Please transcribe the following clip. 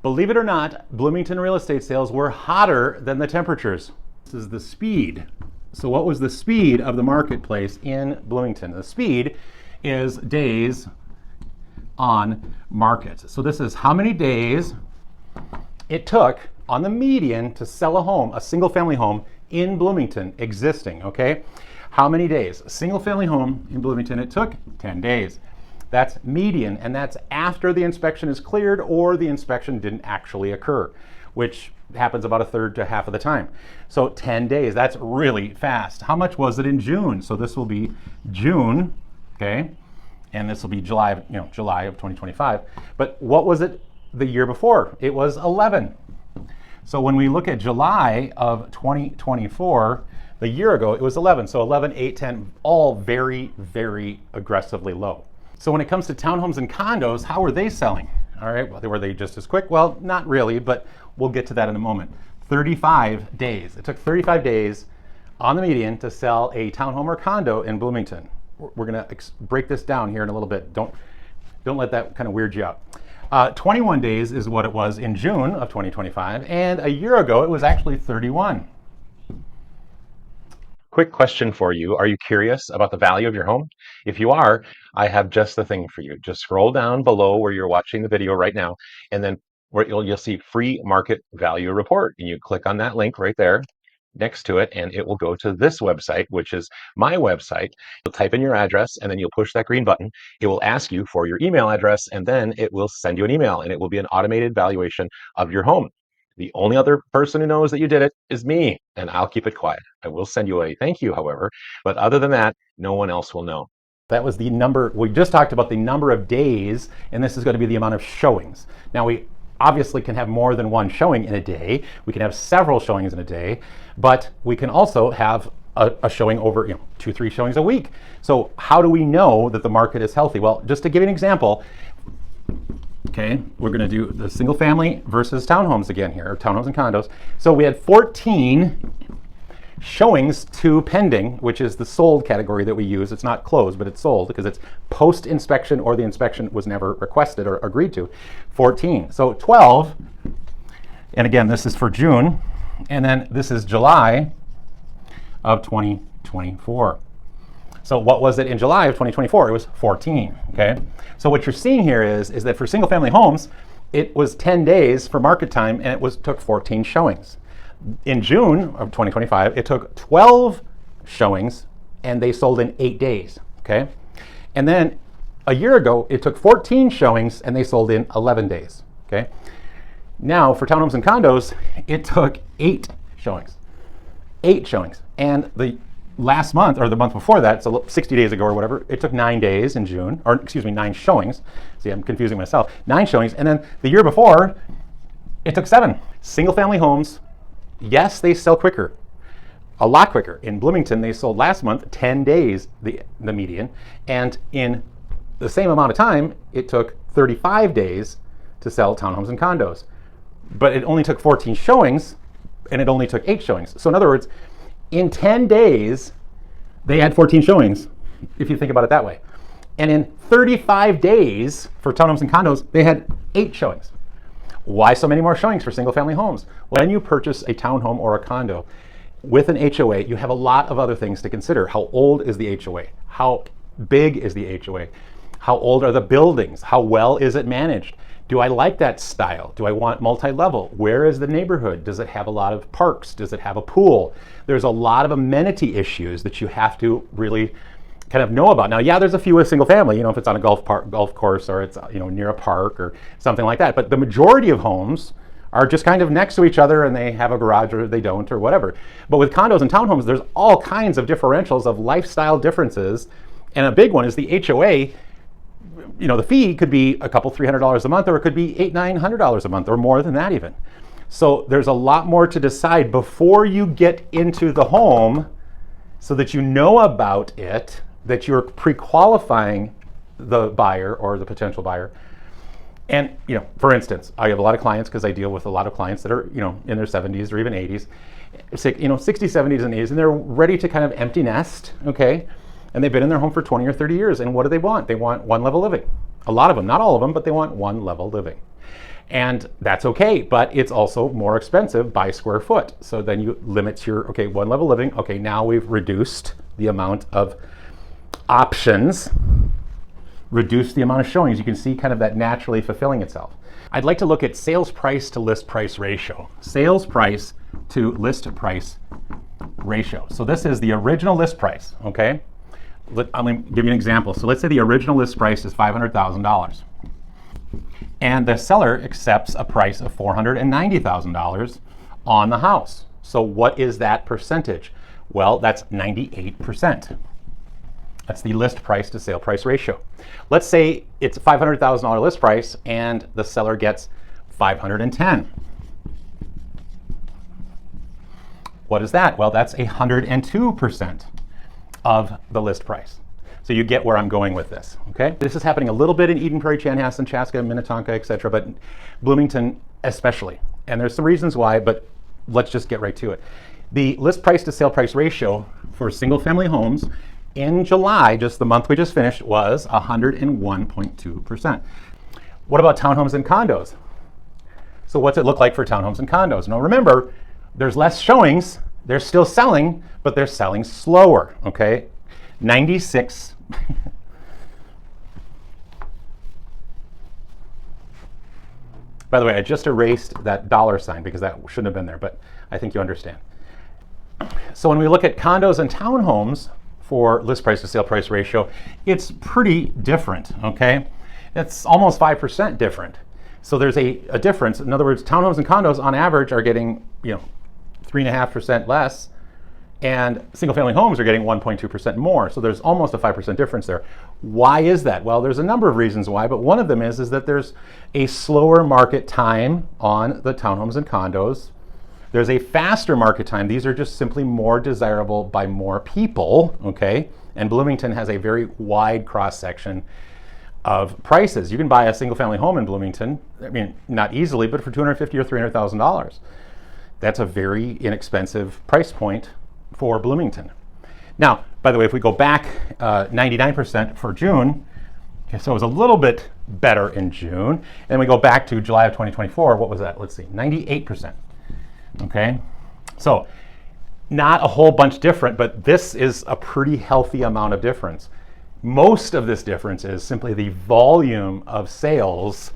Believe it or not, Bloomington real estate sales were hotter than the temperatures. This is the speed. So what was the speed of the marketplace in Bloomington? The speed is days on market. So this is how many days it took on the median to sell a home, a single family home in Bloomington existing, okay? How many days? A single family home in Bloomington, it took 10 days. That's median, and that's after the inspection is cleared or the inspection didn't actually occur, which happens about a third to half of the time. So 10 days, that's really fast. How much was it in June? So this will be June, okay? And this will be July, July of 2025. But what was it the year before? It was 11. So when we look at July of 2024, the year ago, it was 11. So 11, 8, 10, all very, very aggressively low. So when it comes to townhomes and condos, how are they selling? All right, well, were they just as quick? Well, not really, but we'll get to that in a moment. 35 days. It took 35 days on the median to sell a townhome or condo in Bloomington. We're gonna break this down here in a little bit. Don't let that kind of weird you out. 21 days is what it was in June of 2025, and a year ago it was actually 31. Quick question for you. Are you curious about the value of your home? If you are, I have just the thing for you. Just scroll down below where you're watching the video right now, and then where you'll see free market value report. And you click on that link right there next to it, and it will go to this website, which is my website. You'll type in your address, and then you'll push that green button. It will ask you for your email address, and then it will send you an email, and it will be an automated valuation of your home. The only other person who knows that you did it is me, and I'll keep it quiet. I will send you a thank you, however, but other than that, no one else will know. That was the number. We just talked about the number of days, and this is going to be the amount of showings. Now, we obviously can have more than one showing in a day. We can have several showings in a day, but we can also have a showing over 2-3 showings a week. So how do we know that the market is healthy? Well, just to give you an example, okay, we're going to do the single family versus townhomes again here, or townhomes and condos. So we had 14 showings to pending, which is the sold category that we use. It's not closed, but it's sold because it's post-inspection or the inspection was never requested or agreed to. 14. So 12, and again, this is for June, and then this is July of 2024. So what was it in July of 2024? It was 14, okay? So what you're seeing here is that for single family homes, it was 10 days for market time, and it took 14 showings. In June of 2025, it took 12 showings, and they sold in 8 days, okay? And then a year ago, it took 14 showings, and they sold in 11 days, okay? Now, for townhomes and condos, it took 8 showings. 8 showings. And the last month, or the month before that, so 60 days ago or whatever, it took 9 days in June, or excuse me, 9 showings. See, I'm confusing myself. 9 showings, and then the year before, it took 7. Single family homes, yes, they sell quicker, a lot quicker. In Bloomington, they sold last month 10 days, the median, and in the same amount of time, it took 35 days to sell townhomes and condos. But it only took 14 showings, and it only took 8 showings. So in other words, in 10 days, they had 14 showings, if you think about it that way. And in 35 days for townhomes and condos, they had 8 showings. Why so many more showings for single family homes? When you purchase a townhome or a condo with an HOA, you have a lot of other things to consider. How old is the HOA? How big is the HOA? How old are the buildings? How well is it managed? Do I like that style? Do I want multi-level? Where is the neighborhood? Does it have a lot of parks? Does it have a pool? There's a lot of amenity issues that you have to really kind of know about. Now, yeah, there's a few with single family, if it's on a golf course, or it's near a park or something like that. But the majority of homes are just kind of next to each other, and they have a garage or they don't or whatever. But with condos and townhomes, there's all kinds of differentials of lifestyle differences. And a big one is the HOA. The fee could be a couple $300 a month, or it could be $800-900 a month, or more than that even. So there's a lot more to decide before you get into the home, so that you know about it, that you're pre-qualifying the buyer or the potential buyer. And for instance, I have a lot of clients, because I deal with a lot of clients that are in their 70s or even 80s, 60s, 70s and 80s, and they're ready to kind of empty nest, okay? And they've been in their home for 20 or 30 years, and what do they want? They want one level living. A lot of them, not all of them, but they want one level living. And that's okay, but it's also more expensive by square foot. So then you limit your, okay, one level living. Okay, now we've reduced the amount of options, reduced the amount of showings. You can see kind of that naturally fulfilling itself. I'd like to look at sales price to list price ratio. Sales price to list price ratio. So this is the original list price, okay? I'm going to give you an example. So let's say the original list price is $500,000. And the seller accepts a price of $490,000 on the house. So what is that percentage? Well, that's 98%. That's the list price to sale price ratio. Let's say it's a $500,000 list price and the seller gets 510. What is that? Well, that's 102% of the list price. So you get where I'm going with this, okay? This is happening a little bit in Eden Prairie, Chanhassen, Chaska, Minnetonka, etc., but Bloomington especially. And there's some reasons why, but let's just get right to it. The list price to sale price ratio for single family homes in July, just the month we just finished, was 101.2%. What about townhomes and condos? So what's it look like for townhomes and condos? Now remember, there's less showings, they're still selling, but they're selling slower, okay? 96. By the way, I just erased that dollar sign because that shouldn't have been there, but I think you understand. So when we look at condos and townhomes for list price to sale price ratio, it's pretty different, okay? It's almost 5% different. So there's a difference. In other words, townhomes and condos on average are getting, 3.5% less, and single family homes are getting 1.2% more. So there's almost a 5% difference there. Why is that? Well, there's a number of reasons why, but one of them is that there's a slower market time on the townhomes and condos. There's a faster market time. These are just simply more desirable by more people, okay? And Bloomington has a very wide cross section of prices. You can buy a single family home in Bloomington, not easily, but for $250,000 or $300,000. That's a very inexpensive price point for Bloomington. Now, by the way, if we go back 99% for June, okay, so it was a little bit better in June, and we go back to July of 2024, what was that? Let's see, 98%. Okay, so not a whole bunch different, but this is a pretty healthy amount of difference. Most of this difference is simply the volume of sales